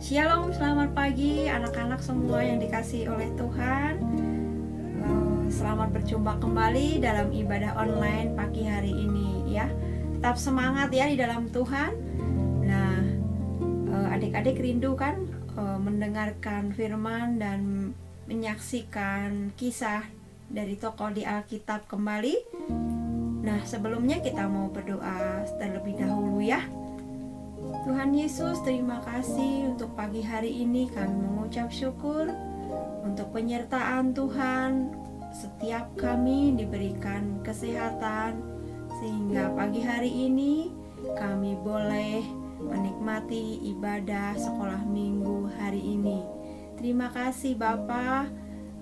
Shalom, selamat pagi anak-anak semua yang dikasihi oleh Tuhan. Selamat berjumpa kembali dalam ibadah online pagi hari ini ya. Tetap semangat ya di dalam Tuhan. Nah, adik-adik rindu kan mendengarkan firman dan menyaksikan kisah dari tokoh di Alkitab kembali. Nah, sebelumnya kita mau berdoa terlebih dahulu ya. Tuhan Yesus, terima kasih untuk pagi hari ini. Kami mengucap syukur untuk penyertaan Tuhan. Setiap kami diberikan kesehatan, sehingga pagi hari ini kami boleh menikmati ibadah sekolah minggu hari ini. Terima kasih Bapa,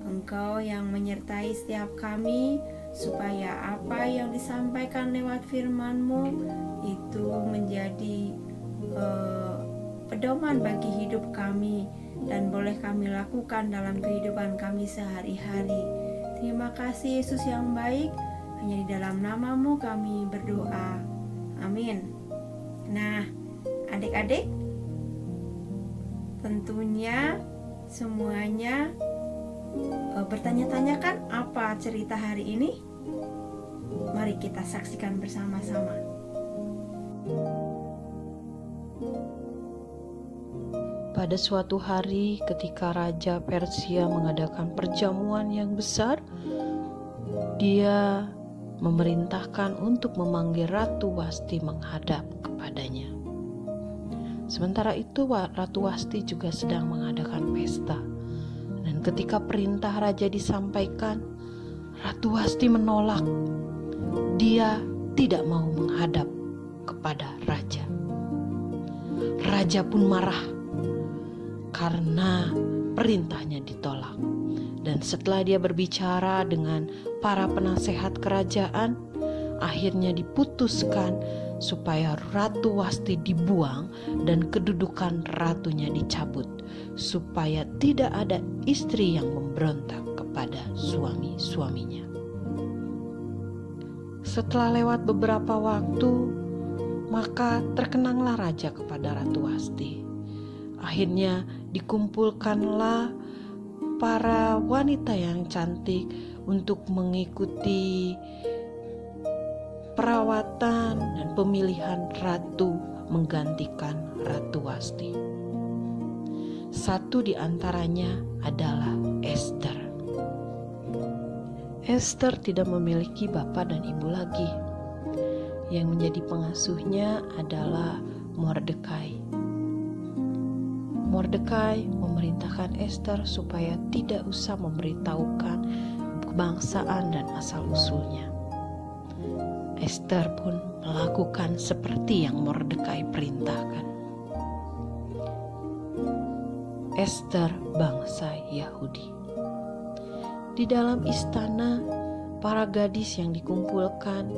Engkau yang menyertai setiap kami, supaya apa yang disampaikan lewat firman-Mu itu menjadi pedoman bagi hidup kami dan boleh kami lakukan dalam kehidupan kami sehari-hari. Terima kasih Yesus yang baik, hanya di dalam nama-Mu kami berdoa. Amin. Nah, adik-adik, tentunya semuanya bertanya-tanya kan apa cerita hari ini? Mari kita saksikan bersama-sama. Pada suatu hari ketika Raja Persia mengadakan perjamuan yang besar, dia memerintahkan untuk memanggil Ratu Wasti menghadap kepadanya. Sementara itu Ratu Wasti juga sedang mengadakan pesta. Dan ketika perintah raja disampaikan, Ratu Wasti menolak. Dia tidak mau menghadap kepada raja. Raja pun marah karena perintahnya ditolak. Dan setelah dia berbicara dengan para penasehat kerajaan, akhirnya diputuskan supaya Ratu Wasti dibuang dan kedudukan ratunya dicabut, supaya tidak ada istri yang memberontak kepada suami-suaminya. Setelah lewat beberapa waktu, maka terkenanglah raja kepada Ratu Wasti. Akhirnya dikumpulkanlah para wanita yang cantik untuk mengikuti perawatan dan pemilihan ratu menggantikan Ratu Wasti. Satu di antaranya adalah Ester. Ester tidak memiliki bapak dan ibu lagi. Yang menjadi pengasuhnya adalah Mordekai. Mordekai memerintahkan Ester supaya tidak usah memberitahukan kebangsaan dan asal-usulnya. Ester pun melakukan seperti yang Mordekai perintahkan. Ester bangsa Yahudi. Di dalam istana, para gadis yang dikumpulkan,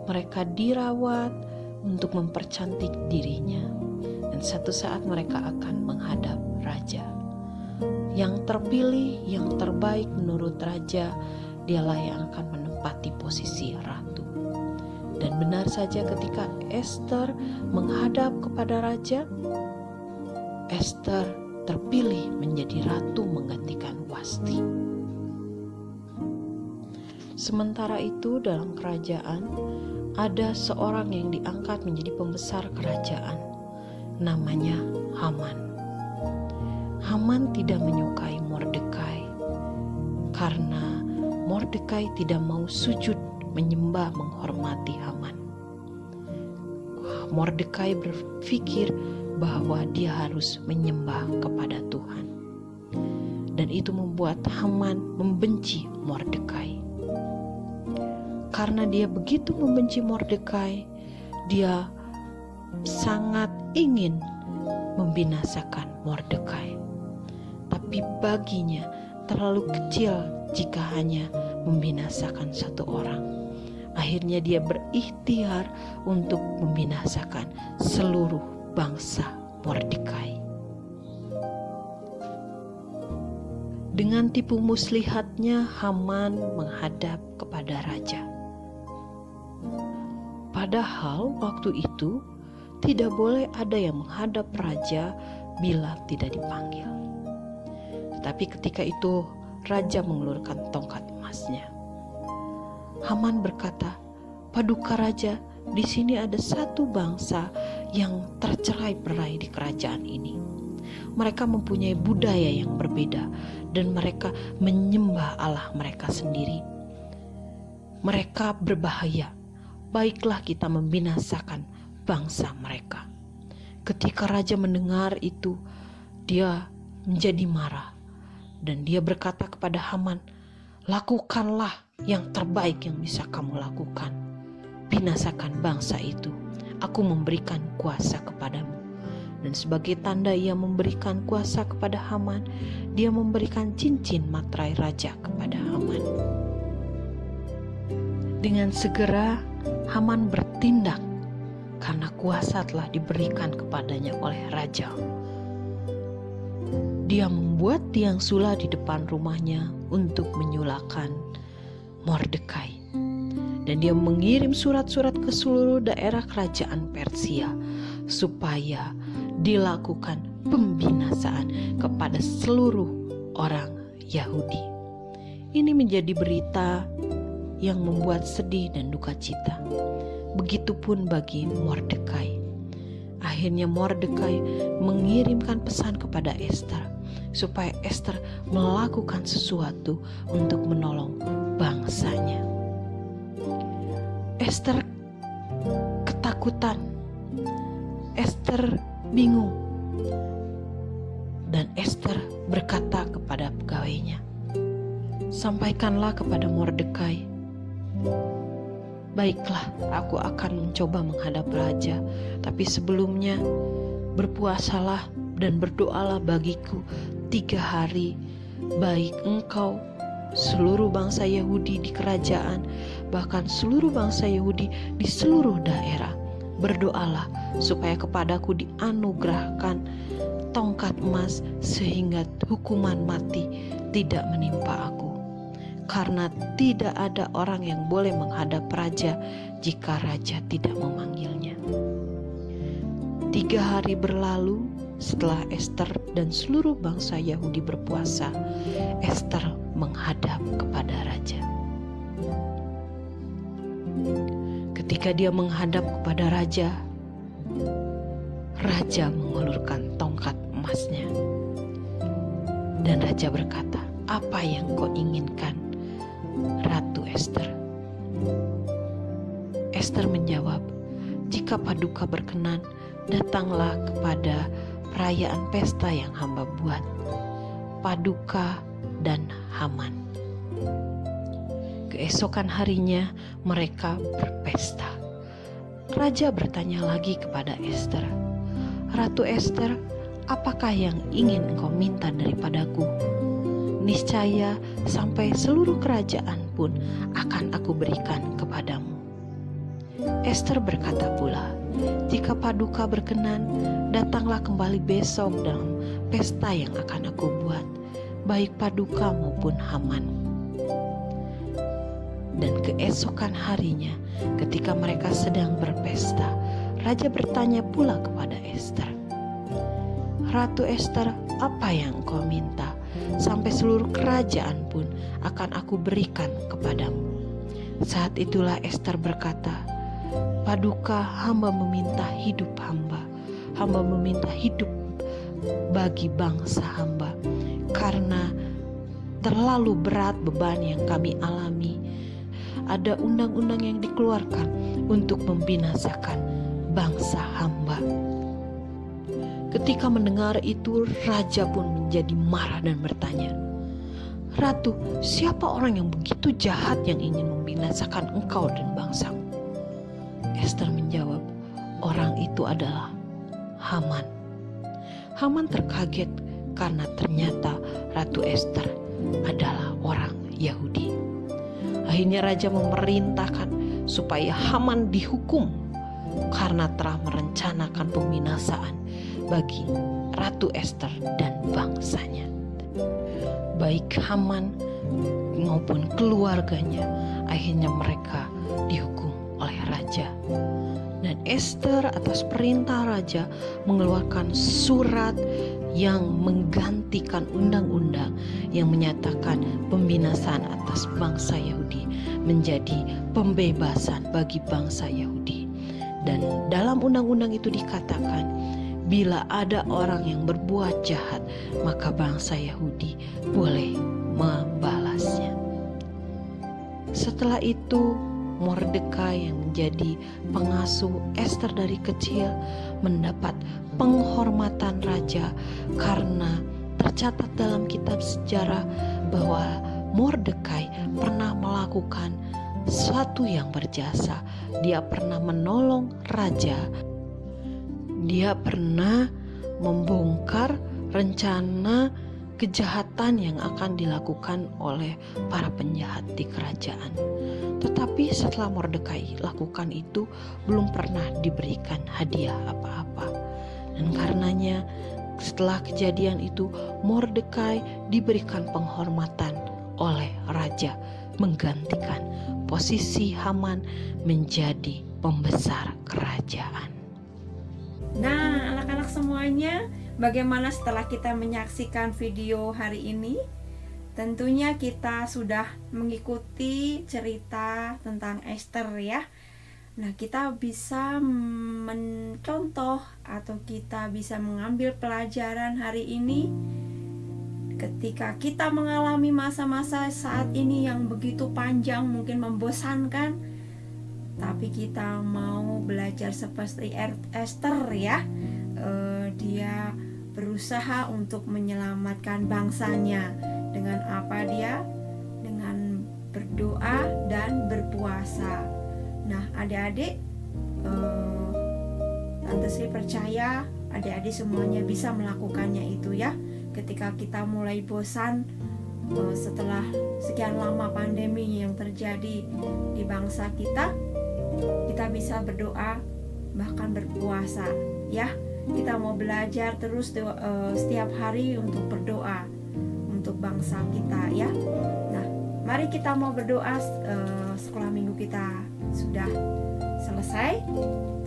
mereka dirawat untuk mempercantik dirinya. Dan satu saat mereka akan menghadap raja. Yang terpilih, yang terbaik menurut raja, dialah yang akan menempati posisi ratu. Dan benar saja ketika Ester menghadap kepada raja, Ester terpilih menjadi ratu menggantikan Wasti. Sementara itu dalam kerajaan ada seorang yang diangkat menjadi pembesar kerajaan. Namanya Haman. Haman tidak menyukai Mordekai karena Mordekai tidak mau sujud menyembah menghormati Haman. Mordekai berpikir bahwa dia harus menyembah kepada Tuhan. Dan itu membuat Haman membenci Mordekai. Karena dia begitu membenci Mordekai, dia sangat ingin membinasakan Mordekai. Tapi baginya terlalu kecil jika hanya membinasakan satu orang. Akhirnya dia berikhtiar untuk membinasakan seluruh bangsa Mordekai. Dengan tipu muslihatnya, Haman menghadap kepada raja. Padahal waktu itu tidak boleh ada yang menghadap raja bila tidak dipanggil. Tetapi ketika itu raja mengulurkan tongkat emasnya. Haman berkata, "Paduka raja, di sini ada satu bangsa yang tercerai-berai di kerajaan ini. Mereka mempunyai budaya yang berbeda dan mereka menyembah Allah mereka sendiri. Mereka berbahaya. Baiklah kita membinasakan bangsa mereka." Ketika raja mendengar itu, dia menjadi marah dan dia berkata kepada Haman, "Lakukanlah yang terbaik yang bisa kamu lakukan. Binasakan bangsa itu. Aku memberikan kuasa kepadamu." Dan sebagai tanda ia memberikan kuasa kepada Haman, dia memberikan cincin materai raja kepada Haman. Dengan segera Haman bertindak karena kuasa telah diberikan kepadanya oleh raja. Dia membuat tiang sula di depan rumahnya untuk menyulakan Mordekai. Dan dia mengirim surat-surat ke seluruh daerah kerajaan Persia supaya dilakukan pembinasaan kepada seluruh orang Yahudi. Ini menjadi berita yang membuat sedih dan duka cita. Begitupun bagi Mordekai. Akhirnya Mordekai mengirimkan pesan kepada Ester supaya Ester melakukan sesuatu untuk menolong bangsanya. Ester ketakutan. Ester bingung. Dan Ester berkata kepada pegawainya, "Sampaikanlah kepada Mordekai, baiklah, aku akan mencoba menghadap raja, tapi sebelumnya berpuasalah dan berdoalah bagiku 3 hari, baik engkau, seluruh bangsa Yahudi di kerajaan, bahkan seluruh bangsa Yahudi di seluruh daerah. Berdoalah supaya kepadaku dianugerahkan tongkat emas sehingga hukuman mati tidak menimpa aku. Karena tidak ada orang yang boleh menghadap raja jika raja tidak memanggilnya." 3 hari berlalu setelah Ester dan seluruh bangsa Yahudi berpuasa. Ester menghadap kepada raja. Ketika dia menghadap kepada raja, raja mengulurkan tongkat emasnya. Dan raja berkata, "Apa yang kau inginkan, Ratu Ester?" Ester menjawab, "Jika Paduka berkenan, datanglah kepada perayaan pesta yang hamba buat, Paduka dan Haman." Keesokan harinya mereka berpesta. Raja bertanya lagi kepada Ester, "Ratu Ester, apakah yang ingin engkau minta daripadaku? Niscaya sampai seluruh kerajaan pun akan aku berikan kepadamu." Ester berkata pula, "Jika Paduka berkenan, datanglah kembali besok dalam pesta yang akan aku buat, baik Paduka maupun Haman." Dan keesokan harinya, ketika mereka sedang berpesta, raja bertanya pula kepada Ester, "Ratu Ester, apa yang kau minta? Sampai seluruh kerajaan pun akan aku berikan kepadamu." Saat itulah Ester berkata, "Paduka, hamba meminta hidup hamba. Hamba meminta hidup bagi bangsa hamba, karena terlalu berat beban yang kami alami. Ada undang-undang yang dikeluarkan untuk membinasakan bangsa hamba." Ketika mendengar itu, raja pun menjadi marah dan bertanya, "Ratu, siapa orang yang begitu jahat yang ingin membinasakan engkau dan bangsamu?" Ester menjawab, "Orang itu adalah Haman." Haman terkaget karena ternyata Ratu Ester adalah orang Yahudi. Akhirnya raja memerintahkan supaya Haman dihukum karena telah merencanakan pembinasaan bagi Ratu Ester dan bangsanya. Baik Haman maupun keluarganya, akhirnya mereka dihukum oleh raja. Dan Ester atas perintah raja mengeluarkan surat yang menggantikan undang-undang yang menyatakan pembinasaan atas bangsa Yahudi menjadi pembebasan bagi bangsa Yahudi. Dan dalam undang-undang itu dikatakan, bila ada orang yang berbuat jahat, maka bangsa Yahudi boleh membalasnya. Setelah itu, Mordekai yang menjadi pengasuh Ester dari kecil mendapat penghormatan raja karena tercatat dalam kitab sejarah bahwa Mordekai pernah melakukan sesuatu yang berjasa. Dia pernah menolong raja. Dia pernah membongkar rencana kejahatan yang akan dilakukan oleh para penjahat di kerajaan. Tetapi setelah Mordekai lakukan itu, belum pernah diberikan hadiah apa-apa. Dan karenanya setelah kejadian itu, Mordekai diberikan penghormatan oleh raja, menggantikan posisi Haman menjadi pembesar kerajaan. Nah, anak-anak semuanya, bagaimana setelah kita menyaksikan video hari ini? Tentunya kita sudah mengikuti cerita tentang Ester ya. Nah, kita bisa mencontoh atau kita bisa mengambil pelajaran hari ini ketika kita mengalami masa-masa saat ini yang begitu panjang, mungkin membosankan, tapi kita mau belajar seperti Ester ya. Dia berusaha untuk menyelamatkan bangsanya. Dengan apa dia? Dengan berdoa dan berpuasa. Nah, adik-adik, Tante Sri percaya adik-adik semuanya bisa melakukannya itu ya. Ketika kita mulai bosan setelah sekian lama pandemi yang terjadi di bangsa kita bisa berdoa, bahkan berpuasa ya. Kita mau belajar terus setiap hari untuk berdoa untuk bangsa kita ya. Nah, mari kita mau berdoa. Sekolah minggu kita sudah selesai.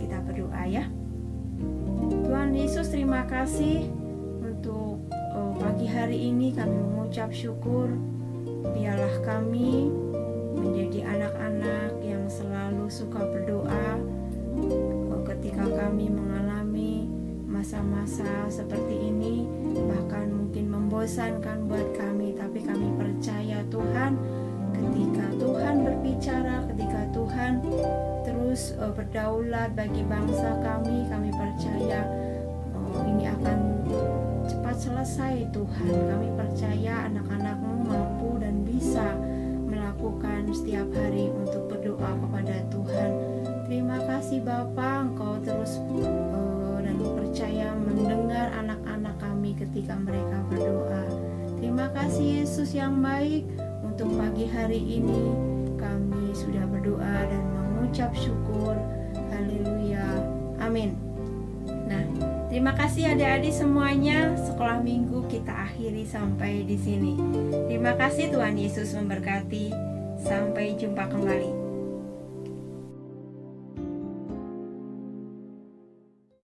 Kita berdoa ya. Tuhan Yesus, terima kasih untuk pagi hari ini kami mengucap syukur. Biarlah kami menjadi anak-anak yang selalu suka berdoa ketika kami mengalami masa-masa seperti ini, bahkan mungkin membosankan buat kami, tapi kami percaya Tuhan, ketika Tuhan berbicara, ketika Tuhan terus berdaulat bagi bangsa kami percaya ini akan cepat selesai Tuhan. Kami percaya anak-anak-Mu mampu dan bisa melakukan setiap hari untuk berdoa kepada Tuhan. Terima kasih Bapa, Engkau terus dan percaya mendengar anak-anak kami ketika mereka berdoa. Terima kasih Yesus yang baik, untuk pagi hari ini kami sudah berdoa dan mengucap syukur. Haleluya, amin. Nah, terima kasih adik-adik semuanya. Sekolah minggu kita akhiri sampai di sini. Terima kasih, Tuhan Yesus memberkati. Sampai jumpa kembali.